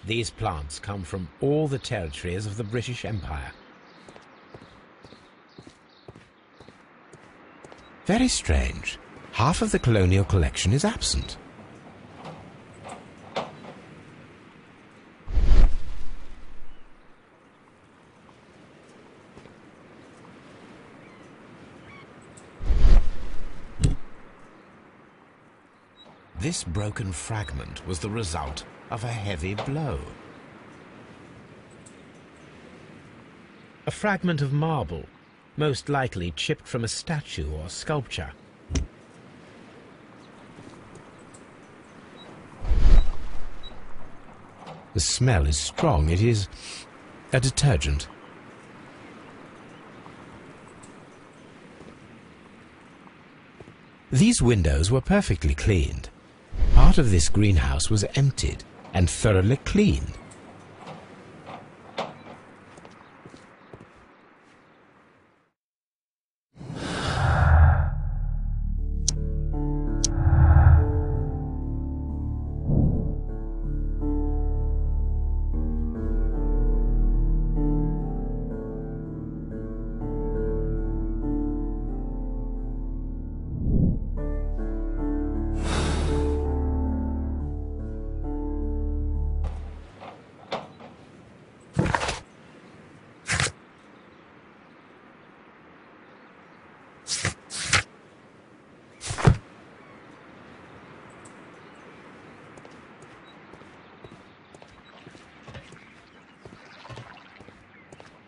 These plants come from all the territories of the British Empire. Very strange. Half of the colonial collection is absent. This broken fragment was the result of a heavy blow. A fragment of marble, most likely chipped from a statue or sculpture. The smell is strong. It is a detergent. These windows were perfectly cleaned. Part of this greenhouse was emptied and thoroughly cleaned.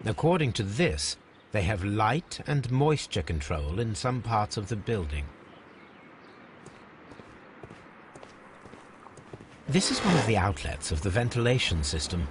According to this, they have light and moisture control in some parts of the building. This is one of the outlets of the ventilation system.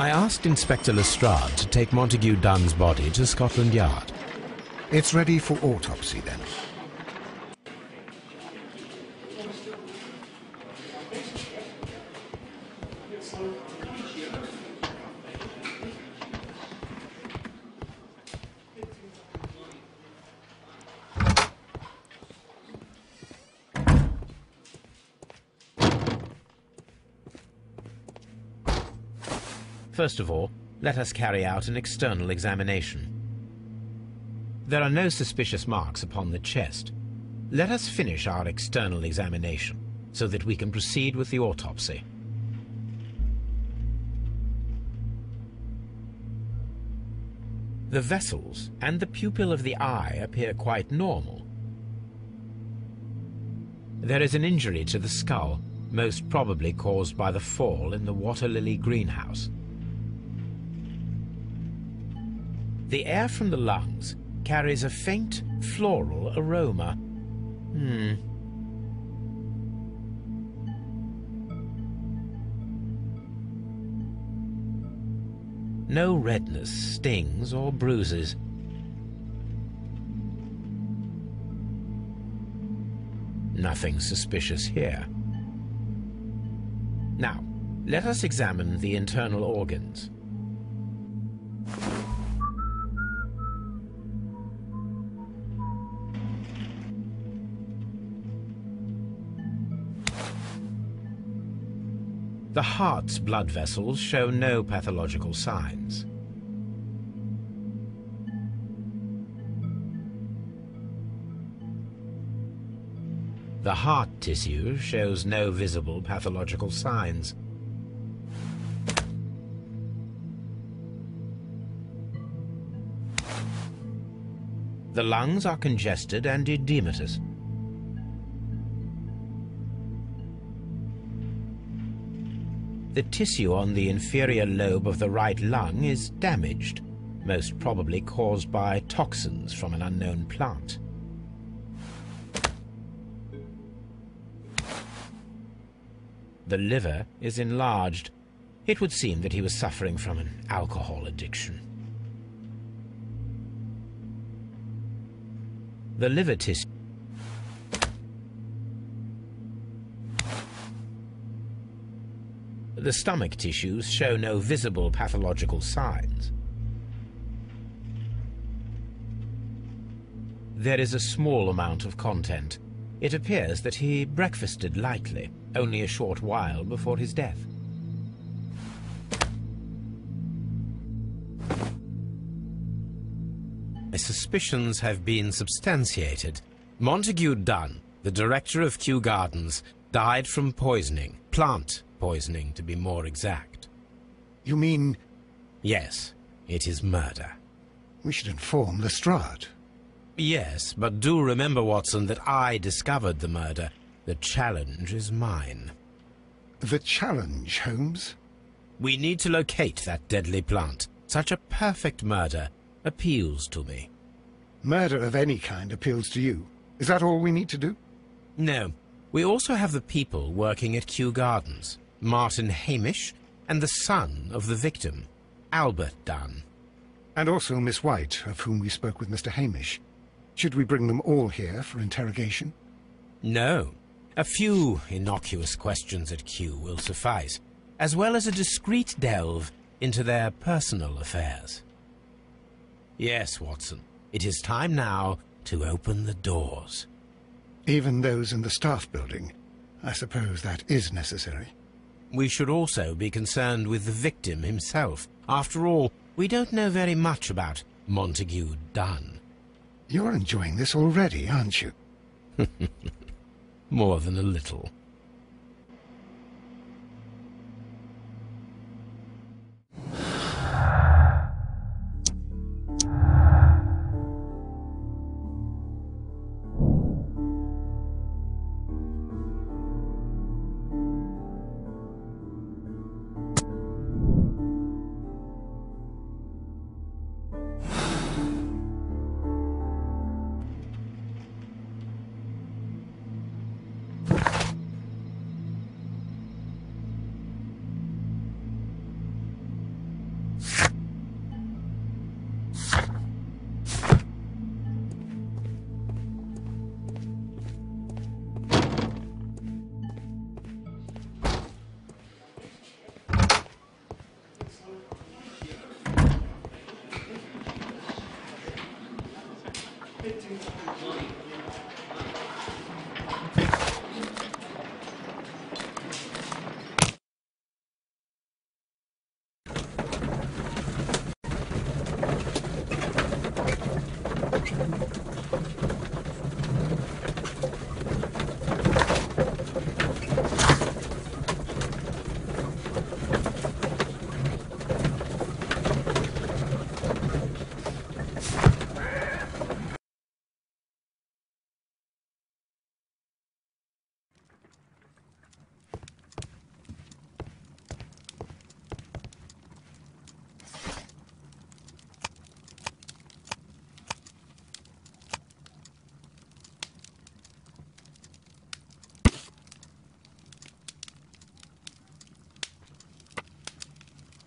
I asked Inspector Lestrade to take Montague Dunn's body to Scotland Yard. It's ready for autopsy, then. First of all, let us carry out an external examination. There are no suspicious marks upon the chest. Let us finish our external examination so that we can proceed with the autopsy. The vessels and the pupil of the eye appear quite normal. There is an injury to the skull, most probably caused by the fall in the water lily greenhouse. The air from the lungs carries a faint floral aroma. No redness, stings, or bruises. Nothing suspicious here. Now, let us examine the internal organs. The heart's blood vessels show no pathological signs. The heart tissue shows no visible pathological signs. The lungs are congested and edematous. The tissue on the inferior lobe of the right lung is damaged, most probably caused by toxins from an unknown plant. The liver is enlarged. It would seem that he was suffering from an alcohol addiction. The liver tissue The stomach tissues show no visible pathological signs. There is a small amount of content. It appears that he breakfasted lightly, only a short while before his death. My suspicions have been substantiated. Montague Dunn, the director of Kew Gardens, died from poisoning, plant poisoning to be more exact. You mean... Yes, it is murder. We should inform Lestrade. Yes, but do remember, Watson, that I discovered the murder. The challenge is mine. The challenge, Holmes? We need to locate that deadly plant. Such a perfect murder appeals to me. Murder of any kind appeals to you. Is that all we need to do? No. We also have the people working at Kew Gardens. Martin Hamish and the son of the victim, Albert Dunn. And also Miss White, of whom we spoke with Mr. Hamish. Should we bring them all here for interrogation? No. A few innocuous questions at Kew will suffice, as well as a discreet delve into their personal affairs. Yes, Watson, it is time now to open the doors. Even those in the staff building? I suppose that is necessary. We should also be concerned with the victim himself. After all, we don't know very much about Montague Dunn. You're enjoying this already, aren't you? More than a little.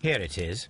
Here it is.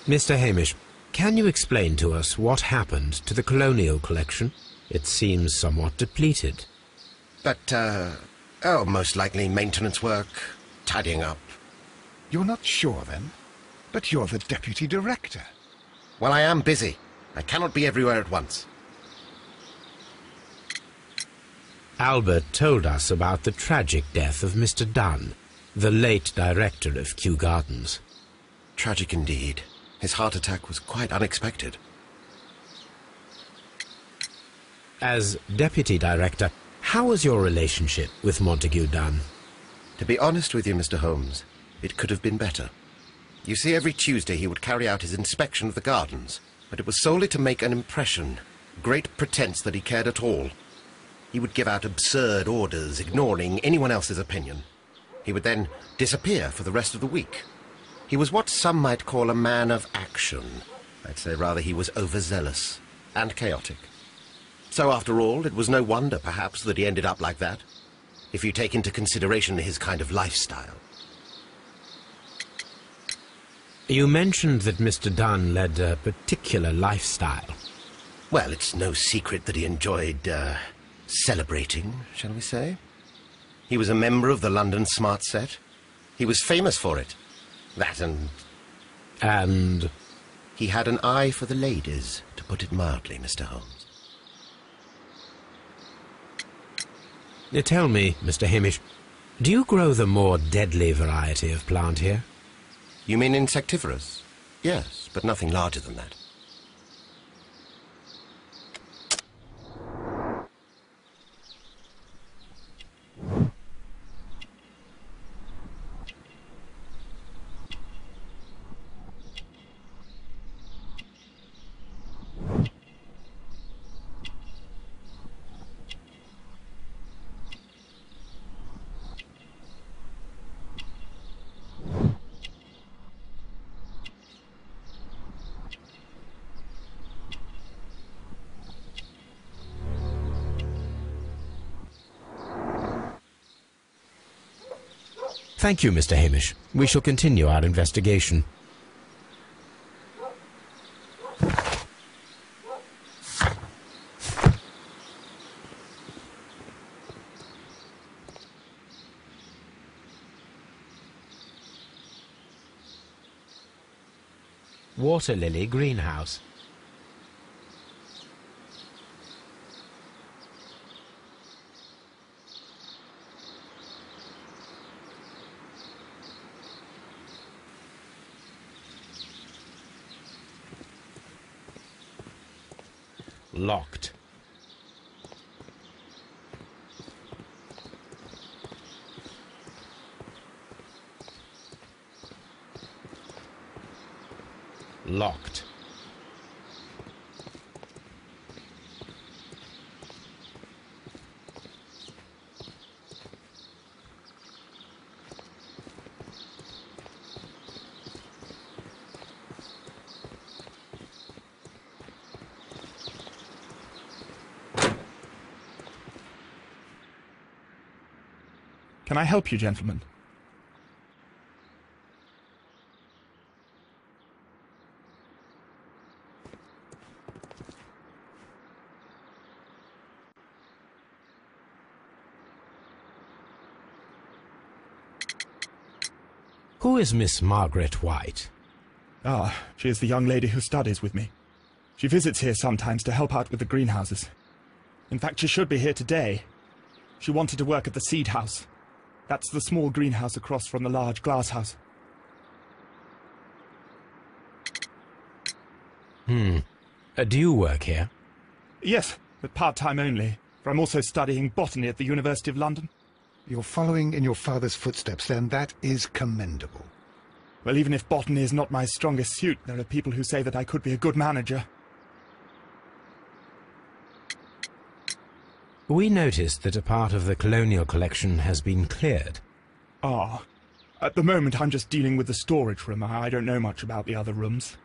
Mr. Hamish, can you explain to us what happened to the colonial collection? It seems somewhat depleted. But, most likely maintenance work, tidying up. You're not sure, then? But you're the deputy director. Well, I am busy. I cannot be everywhere at once. Albert told us about the tragic death of Mr. Dunn, the late director of Kew Gardens. Tragic indeed. His heart attack was quite unexpected. As deputy director, how was your relationship with Montague Dunn? To be honest with you, Mr. Holmes, it could have been better. You see, every Tuesday he would carry out his inspection of the gardens, but it was solely to make an impression, great pretense that he cared at all. He would give out absurd orders, ignoring anyone else's opinion. He would then disappear for the rest of the week. He was what some might call a man of action. I'd say rather he was overzealous and chaotic. So after all, it was no wonder, perhaps, that he ended up like that, if you take into consideration his kind of lifestyle. You mentioned that Mr. Dunn led a particular lifestyle. Well, it's no secret that he enjoyed, celebrating, shall we say. He was a member of the London Smart Set. He was famous for it. That and... And? He had an eye for the ladies, to put it mildly, Mr. Holmes. Tell me, Mr. Hamish, do you grow the more deadly variety of plant here? You mean insectivorous? Yes, but nothing larger than that. Thank you, Mr. Hamish. We shall continue our investigation. Water lily greenhouse. Locked. Locked. Can I help you, gentlemen? Who is Miss Margaret White? Ah, she is the young lady who studies with me. She visits here sometimes to help out with the greenhouses. In fact, she should be here today. She wanted to work at the seed house. That's the small greenhouse across from the large glass house. Do you work here? Yes, but part-time only, for I'm also studying botany at the University of London. You're following in your father's footsteps, then. That is commendable. Well, even if botany is not my strongest suit, there are people who say that I could be a good manager. We noticed that a part of the colonial collection has been cleared. Ah. At the moment, I'm just dealing with the storage room. I don't know much about the other rooms.